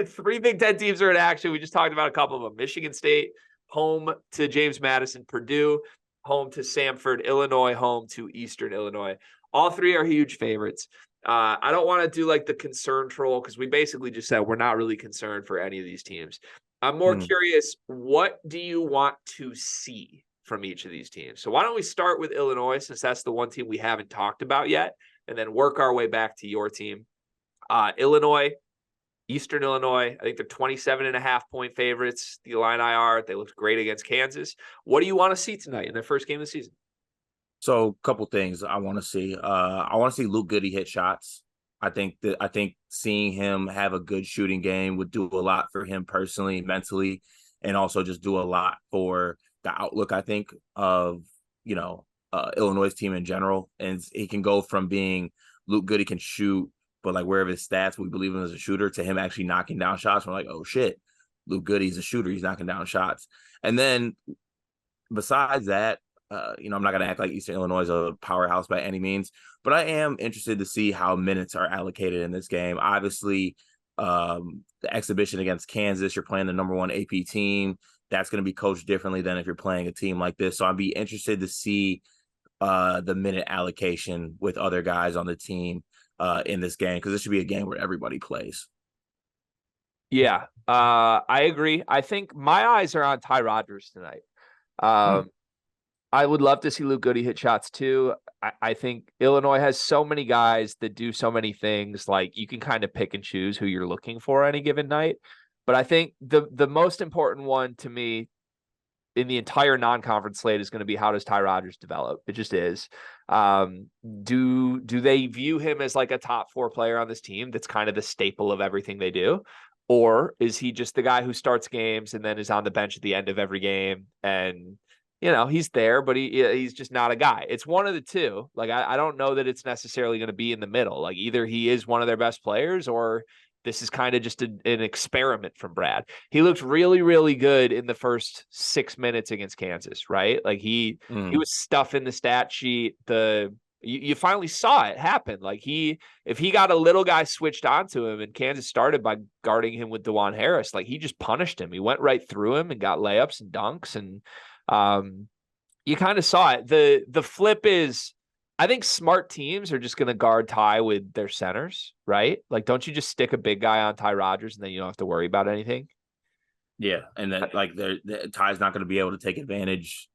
Three Big Ten teams are in action. We just talked about a couple of them. Michigan State, home to James Madison. Purdue, home to Samford. Illinois, home to Eastern Illinois. All three are huge favorites. I don't want to do like the concern troll because we basically just said we're not really concerned for any of these teams. I'm more curious, what do you want to see from each of these teams? So why don't we start with Illinois, since that's the one team we haven't talked about yet, and then work our way back to your team. Illinois, Eastern Illinois, I think they're 27.5-point favorites. The Illini are. They looked great against Kansas. What do you want to see tonight in their first game of the season? So, a couple things I want to see. I want to see Luke Goody hit shots. I think seeing him have a good shooting game would do a lot for him personally, mentally, and also just do a lot for the outlook, I think, of Illinois' team in general. And he can go from being Luke Goody can shoot, but like wherever his stats, we believe him as a shooter, to him actually knocking down shots. We're like, oh shit, Luke Goody's a shooter. He's knocking down shots. And then besides that, I'm not going to act like Eastern Illinois is a powerhouse by any means, but I am interested to see how minutes are allocated in this game. Obviously, the exhibition against Kansas, you're playing the number one AP team. That's going to be coached differently than if you're playing a team like this. So I'd be interested to see the minute allocation with other guys on the team in this game, because this should be a game where everybody plays. Yeah, I agree. I think my eyes are on Ty Rodgers tonight. I would love to see Luke Goody hit shots too. I think Illinois has so many guys that do so many things. Like, you can kind of pick and choose who you're looking for any given night. But I think the most important one to me in the entire non-conference slate is going to be, how does Ty Rodgers develop? It just is. Do they view him as like a top 4 player on this team that's kind of the staple of everything they do? Or is he just the guy who starts games and then is on the bench at the end of every game? And he's there, but he's just not a guy. It's one of the two. Like, I don't know that it's necessarily going to be in the middle. Like, either he is one of their best players, or this is kind of just an experiment from Brad. He looked really, really good in the first 6 minutes against Kansas, right? Like, he was stuffing the stat sheet. You finally saw it happen. Like, if he got a little guy switched onto him, and Kansas started by guarding him with DeJuan Harris, like, he just punished him. He went right through him and got layups and dunks, and you kind of saw it. The flip is, I think smart teams are just going to guard Ty with their centers, right? Like, don't you just stick a big guy on Ty Rodgers and then you don't have to worry about anything? Yeah, and then Ty's not going to be able to take advantage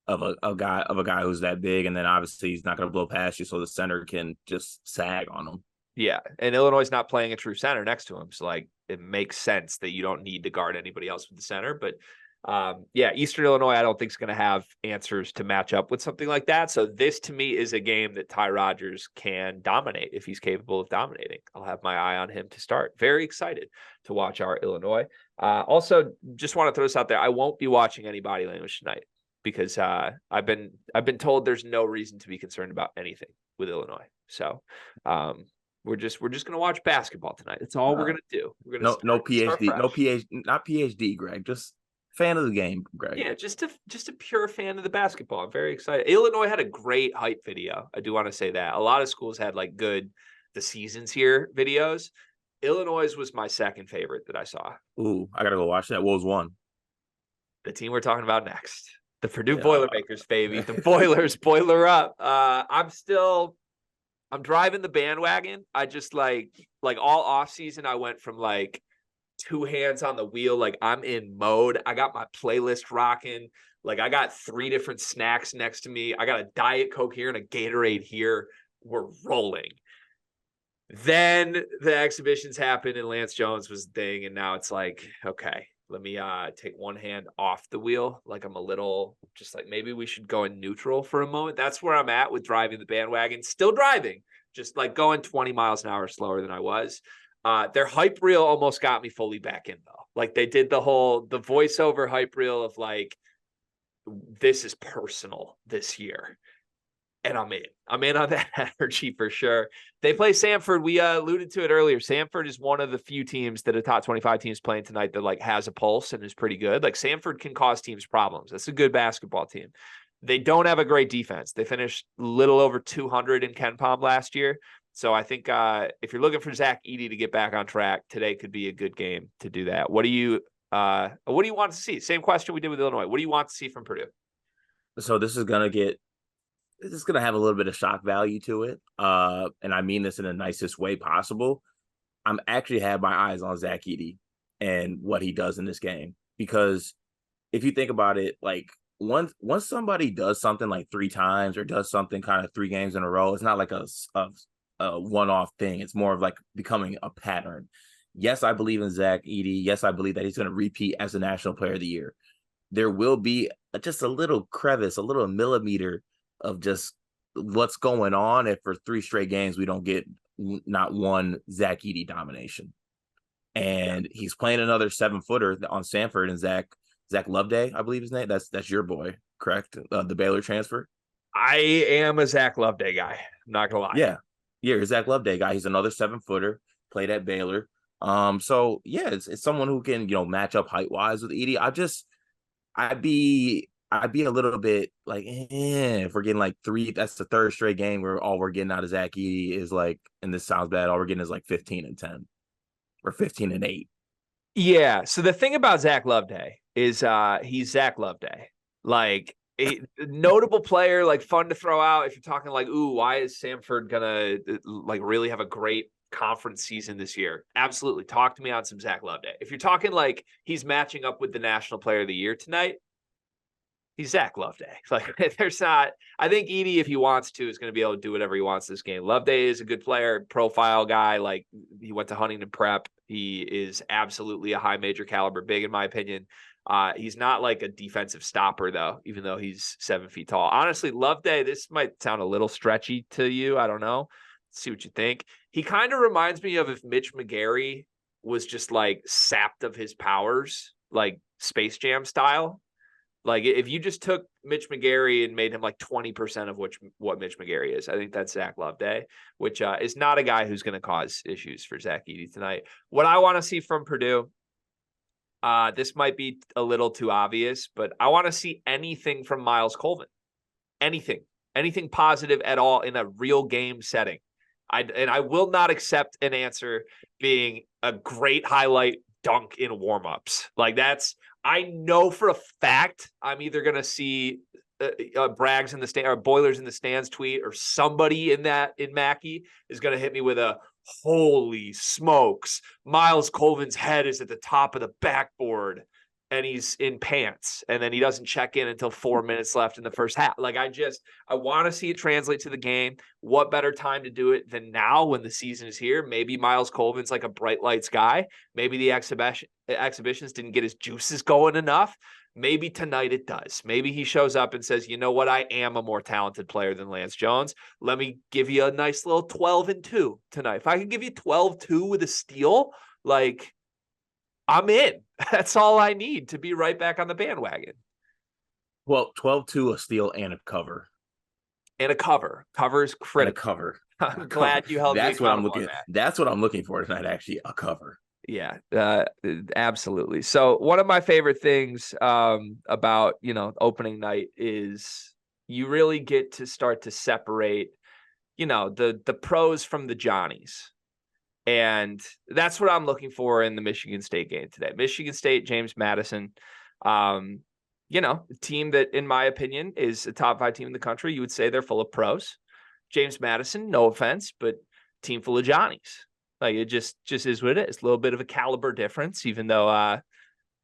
of a guy who's that big, and then obviously he's not going to blow past you, so the center can just sag on him. Yeah, and Illinois is not playing a true center next to him, so like, it makes sense that you don't need to guard anybody else with the center, but. Eastern Illinois, I don't think is going to have answers to match up with something like that. So this, to me, is a game that Ty Rodgers can dominate if he's capable of dominating. I'll have my eye on him to start. Very excited to watch our Illinois. Also, just want to throw this out there. I won't be watching any body language tonight because I've been told there's no reason to be concerned about anything with Illinois. So we're just going to watch basketball tonight. That's all we're going to do. We're going to no PhD, not PhD, Greg. Just fan of the game, Greg. Yeah, just a pure fan of the basketball. I'm very excited. Illinois had a great hype video. I do want to say that. A lot of schools had like good "the season's here" videos. Illinois was my second favorite that I saw. Ooh, I gotta go watch that. What was one? The team we're talking about next. The Purdue Boilermakers, baby. The Boilers, boiler up. I'm driving the bandwagon. I just like all off season, I went from like 2 hands on the wheel. Like, I'm in mode. I got my playlist rocking. Like, I got 3 different snacks next to me. I got a Diet Coke here and a Gatorade here. We're rolling. Then the exhibitions happened and Lance Jones was the thing. And now it's like, okay, let me take one hand off the wheel. Like, I'm a little just like, maybe we should go in neutral for a moment. That's where I'm at with driving the bandwagon. Still driving, just like going 20 miles an hour slower than I was. Their hype reel almost got me fully back in, though. Like, they did the voiceover hype reel of like, this is personal this year. And I'm in on that energy for sure. They play Samford. We alluded to it earlier. Samford is one of the few teams that a top 25 team is playing tonight that like has a pulse and is pretty good. Like, Samford can cause teams problems. That's a good basketball team. They don't have a great defense. They finished a little over 200 in KenPom last year. So I think if you're looking for Zach Edey to get back on track, today could be a good game to do that. What do you want to see? Same question we did with Illinois. What do you want to see from Purdue? So this is gonna have a little bit of shock value to it. And I mean this in the nicest way possible. I'm actually have my eyes on Zach Edey and what he does in this game. Because if you think about it, like once somebody does something like 3 times or does something kind of 3 games in a row, it's not like a one-off thing. It's more of like becoming a pattern. Yes, I believe in Zach Edey. Yes, I believe that he's going to repeat as the National Player of the Year. There will be just a little crevice, a little millimeter of just what's going on if for 3 straight games we don't get not one Zach Edey domination. And he's playing another 7-footer on Samford, and Zach Loveday, I believe his name. That's your boy, correct? The Baylor transfer. I am a Zach Loveday guy. I'm not gonna lie. Yeah, Zach Loveday guy. He's another 7-footer. Played at Baylor. So yeah, it's someone who can match up height wise with Edey. I'd be a little bit like, if we're getting like 3, that's the 3rd straight game where all we're getting out of Zach Edey is like, and this sounds bad, all we're getting is like 15-10 or 15-8. Yeah. So the thing about Zach Loveday is he's Zach Loveday. Like a notable player, like fun to throw out if you're talking like, ooh, why is Samford gonna like really have a great conference season this year? Absolutely. Talk to me on some Zach Loveday. If you're talking like he's matching up with the National Player of the Year tonight, he's Zach Loveday. Like there's not, I think Edey, if he wants to, is going to be able to do whatever he wants this game. Loveday is a good player, profile guy. Like he went to Huntington Prep. He is absolutely a high major caliber big, in my opinion. He's not like a defensive stopper though, even though he's 7 feet tall. Honestly, Loveday, this might sound a little stretchy to you. I don't know. Let's see what you think. He kind of reminds me of if Mitch McGary was just like sapped of his powers, like Space Jam style. Like if you just took Mitch McGary and made him like 20% of what Mitch McGary is, I think that's Zach Loveday, which is not a guy who's going to cause issues for Zach Edey tonight. What I want to see from Purdue, this might be a little too obvious, but I want to see anything from Miles Colvin, anything positive at all in a real game setting. I will not accept an answer being a great highlight dunk in warmups. Like I know for a fact I'm either going to see Braggs in the stand or Boilers in the stands tweet, or somebody in Mackey is going to hit me with a holy smokes. Miles Colvin's head is at the top of the backboard and he's in pants, and then he doesn't check in until 4 minutes left in the first half. Like I want to see it translate to the game. What better time to do it than now when the season is here? Maybe Miles Colvin's like a bright lights guy. Maybe the exhibitions didn't get his juices going enough. Maybe tonight it does. Maybe he shows up and says, you know what? I am a more talented player than Lance Jones. Let me give you a nice little 12-2 tonight. If I could give you 12-2 with a steal, like I'm in. That's all I need to be right back on the bandwagon. Well, 12-2, a steal, and a cover. And a cover. Cover is critical. And a cover. I'm glad you held me accountable on that. That's what I'm looking for tonight, actually, a cover. Yeah, absolutely. So one of my favorite things about, opening night is you really get to start to separate, the pros from the Johnnies. And that's what I'm looking for in the Michigan State game today. Michigan State, James Madison, a team that, in my opinion, is a top 5 team in the country. You would say they're full of pros. James Madison, no offense, but team full of Johnnies. Like it just is what it is. A little bit of a caliber difference, even though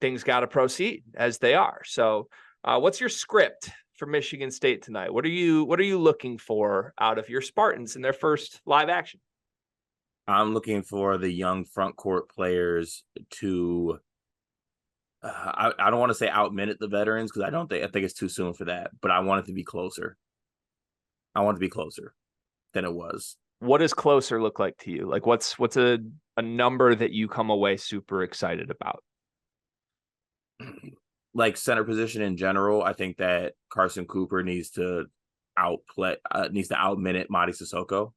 things got to proceed as they are. So what's your script for Michigan State tonight? What are you looking for out of your Spartans in their first live action? I'm looking for the young front court players to I don't want to say outminute the veterans, because I think it's too soon for that, but I want it to be closer. I want it to be closer than it was. What does closer look like to you? Like what's a number that you come away super excited about? Like center position in general, I think that Carson Cooper needs to out-minute Mady Sissoko.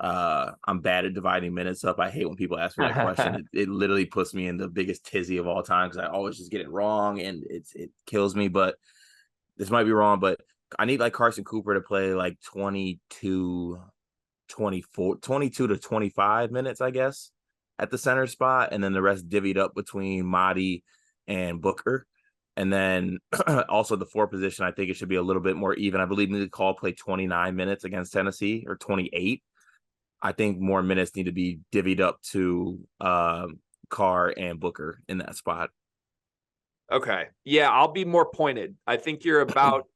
I'm bad at dividing minutes up. I hate when people ask me that question. It literally puts me in the biggest tizzy of all time, because I always just get it wrong and it kills me. But this might be wrong, but I need like Carson Cooper to play like 22 22 to 25 minutes, I guess, at the center spot, and then the rest divvied up between Mahdi and Booker. And then also the 4 position, I think it should be a little bit more even. I believe Malik Hall played 29 minutes against Tennessee, or 28. I think more minutes need to be divvied up to Carr and Booker in that spot. Okay. Yeah, I'll be more pointed. I think you're about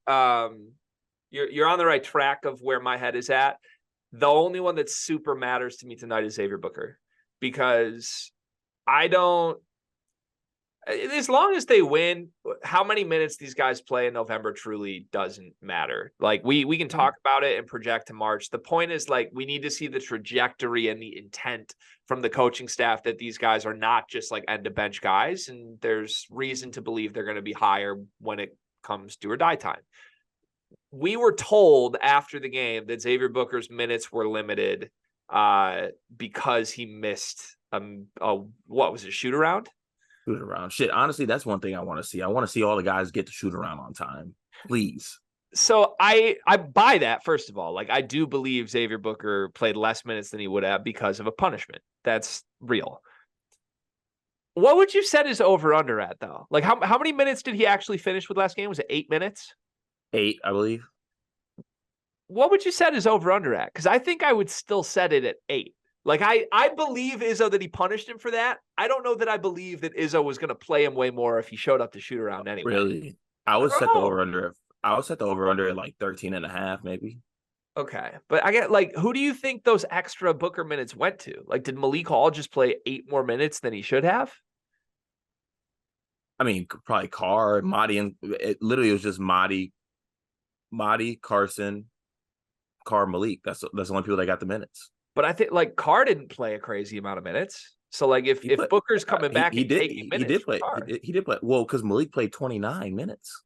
you're on the right track of where my head is at. The only one that super matters to me tonight is Xavier Booker, because I don't, as long as they win, how many minutes these guys play in November truly doesn't matter. Like we can talk about it and project to March. The point is, like, we need to see the trajectory and the intent from the coaching staff that these guys are not just like end of bench guys. And there's reason to believe they're going to be higher when it comes do or die time. We were told after the game that Xavier Booker's minutes were limited because he missed what was it, shoot around? Shoot around. Shit, honestly, that's one thing I want to see. I want to see all the guys get to shoot around on time. Please. So I buy that, first of all. Like, I do believe Xavier Booker played less minutes than he would have because of a punishment. That's real. What would you set his over-under at, though? Like, how many minutes did he actually finish with last game? Was it 8 minutes? 8, I believe. What would you set his over-under at? Because I think I would still set it at 8. Like, I believe Izzo that he punished him for that. I don't know that I believe that Izzo was going to play him way more if he showed up to shoot around anyway. Really? I would set the over-under. I would set the over-under at like 13.5, maybe. Okay. But I get, like, who do you think those extra Booker minutes went to? Like, did Malik Hall just play 8 more minutes than he should have? I mean, probably Carr, Mahdi, and it literally was just Mahdi, Carson, Carr, Malik. That's the only people that got the minutes. But I think, like, Carr didn't play a crazy amount of minutes. So, like, if Booker's coming back and taking minutes, he did play. He did play. Well, because Malik played 29 minutes.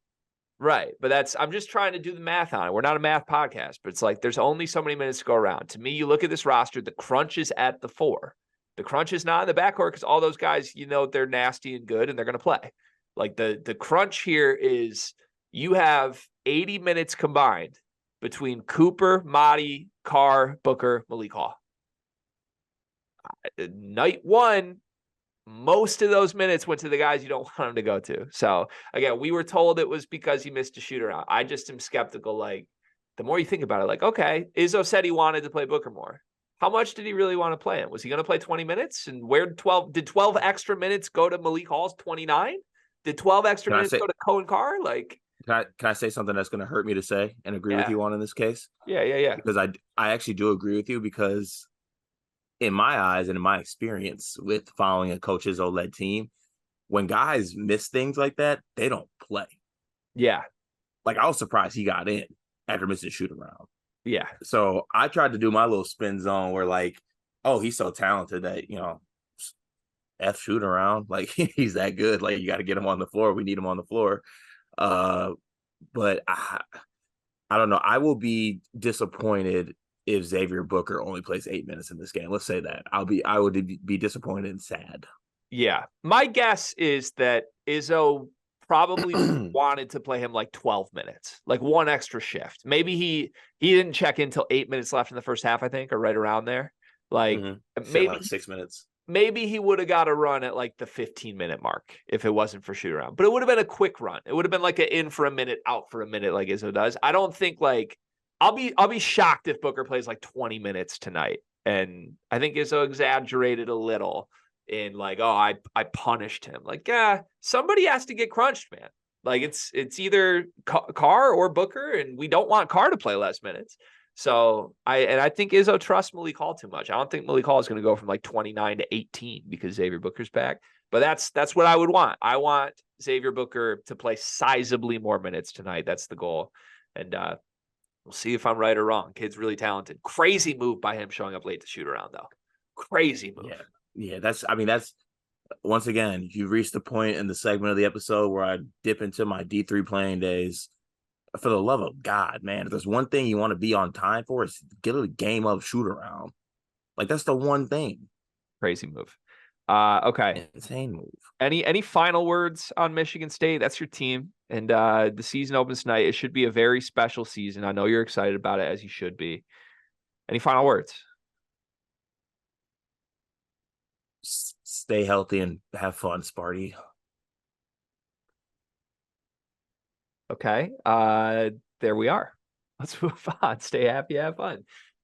Right. But I'm just trying to do the math on it. We're not a math podcast, but it's like there's only so many minutes to go around. To me, you look at this roster, the crunch is at the 4. The crunch is not in the backcourt because all those guys, they're nasty and good and they're going to play. Like, the crunch here is you have 80 minutes combined between Cooper, Mahdi, Carr, Booker, Malik Hall. Night 1, most of those minutes went to the guys you don't want them to go to. So, again, we were told it was because he missed a shoot around. I just am skeptical. Like, the more you think about it, like, okay, Izzo said he wanted to play Booker more. How much did he really want to play him? Was he going to play 20 minutes? And where did 12 extra minutes go to Malik Hall's 29? Did 12 extra minutes go to Cohen Carr? Like, can I say something that's going to hurt me to say and agree with you on in this case? Yeah. Because I actually do agree with you, because in my eyes and in my experience with following a Coach Izzo-led team, when guys miss things like that, they don't play. Yeah. Like, I was surprised he got in after missing shoot around. Yeah. So I tried to do my little spin zone where, like, oh, he's so talented that, F shoot around. Like, he's that good. Like, you got to get him on the floor. We need him on the floor. But I don't know. I will be disappointed if Xavier Booker only plays 8 minutes in this game. Let's say that. I would be disappointed and sad. Yeah. My guess is that Izzo probably wanted to play him like 12 minutes, like one extra shift. Maybe he didn't check in till 8 minutes left in the first half, I think, or right around there. Like, maybe like 6 minutes. Maybe he would have got a run at like the 15-minute mark if it wasn't for shoot around. But it would have been a quick run. It would have been like an in for a minute, out for a minute, like Izzo does. I don't think, like, I'll be shocked if Booker plays like 20 minutes tonight. And I think Izzo exaggerated a little in, like, oh, I punished him. Like, yeah, somebody has to get crunched, man. Like, it's either Carr or Booker, and we don't want Carr to play less minutes. So I think Izzo trusts Malik Hall too much. I don't think Malik Hall is going to go from like 29 to 18 because Xavier Booker's back. But that's what I would want. I want Xavier Booker to play sizably more minutes tonight. That's the goal. And we'll see if I'm right or wrong. Kid's really talented. Crazy move by him showing up late to shoot around, though. Crazy move. Yeah. That's once again, you've reached the point in the segment of the episode where I dip into my D3 playing days. For the love of God, man, if there's one thing you want to be on time for, is get a game of shoot around. Like, that's the one thing. Crazy move. Okay. Insane move. Any final words on Michigan State? That's your team. And the season opens tonight. It should be a very special season. I know you're excited about it, as you should be. Any final words? Stay healthy and have fun, Sparty. Okay. There we are. Let's move on. Stay happy, have fun.